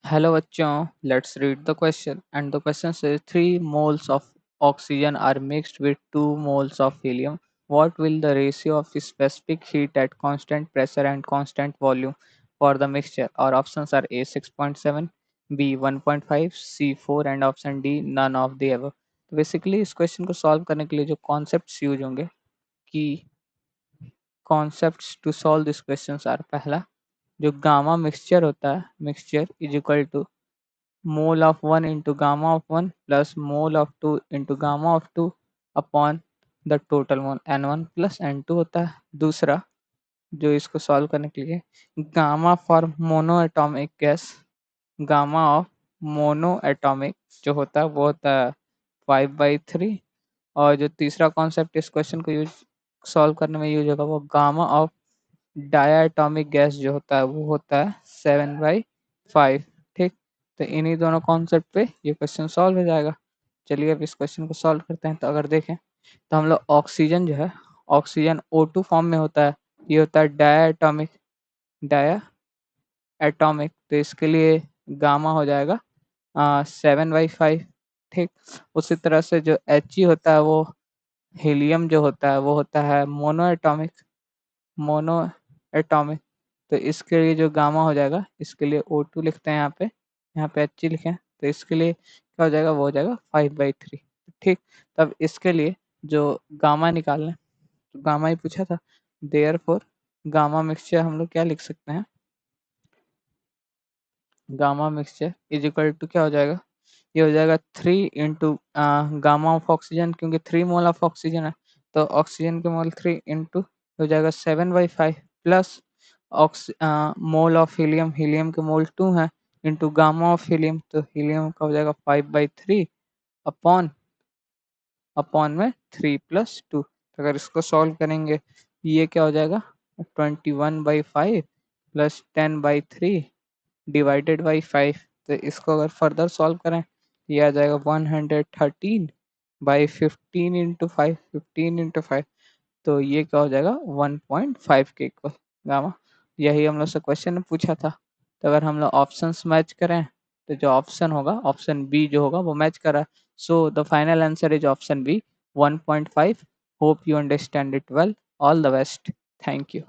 Hello बच्चों, let's read the question. And the question says 3 moles of oxygen are mixed with 2 moles of helium. What will the ratio of specific heat at constant pressure and constant volume for the mixture? Our options are A 6.7, B 1.5, C 4 and option D none of the above. तो basically इस question को solve करने के लिए जो concepts use होंगे कि concepts to solve this questions are पहला जो गामा मिक्सचर होता है mixture is equal to mole of 1 into gamma of 1 plus mole of 2 into gamma of 2 upon the total mole n1 plus n2 होता है। दूसरा जो इसको सॉल्व करने के लिए gamma for mono atomic gas gamma of mono atomic जो होता है वो होता है 5/3। और जो तीसरा कॉन्सेप्ट इस क्वेश्चन को यूज सॉल्व करने में यूज होगा वो गामा ऑफ डायटोमिक गैस जो होता है वो होता है 7/5। ठीक, तो इन्हीं दोनों कॉन्सेप्ट पे ये क्वेश्चन सॉल्व हो जाएगा। चलिए अब इस क्वेश्चन को सॉल्व करते हैं। तो अगर देखें तो हम लोग ऑक्सीजन जो है ऑक्सीजन O2 फॉर्म में होता है, ये होता है डाया एटॉमिक, तो इसके लिए गामा हो जाएगा 7/5। ठीक, उसी तरह से जो He होता है वो हीलियम जो होता है वो होता है मोनो एटॉमिक, तो इसके लिए जो गामा हो जाएगा इसके लिए O2 लिखते हैं यहाँ पे He लिखें, तो इसके लिए क्या हो जाएगा वो हो जाएगा 5/3। ठीक, तब इसके लिए जो गामा निकालना है तो गामा ही पूछा था, देयरफॉर गामा मिक्सचर हम लोग क्या लिख सकते हैं, gamma mixture is equal to क्या हो जाएगा, ये हो जाएगा 3 इंटू गामा ऑफ ऑक्सीजन, क्योंकि 3 मोल ऑफ ऑक्सीजन है तो ऑक्सीजन के मोल 3 इंटू हो जाएगा 7/5 plus mole of helium, helium के मोल 2 है इंटू गामा ऑफ हीलियम, तो हीलियम का हो जाएगा 5/3 अपॉन अपॉन में 3 प्लस 2। तो अगर इसको सॉल्व करेंगे ये क्या हो जाएगा 21/5 प्लस 10/3 डिवाइडेड बाई 5। तो इसको अगर फर्दर सॉल्व करें ये आ जाएगा 113/15 इंटू 5, 15 इंटू 5, तो ये क्या हो जाएगा 1.5 के इक्वल गामा। यही हम लोग से क्वेश्चन में पूछा था। तो अगर हम लोग ऑप्शंस मैच करें तो जो ऑप्शन होगा ऑप्शन बी जो होगा वो मैच कर रहा है। So the final answer is option B 1.5। Hope you understand it well. All the best. Thank you.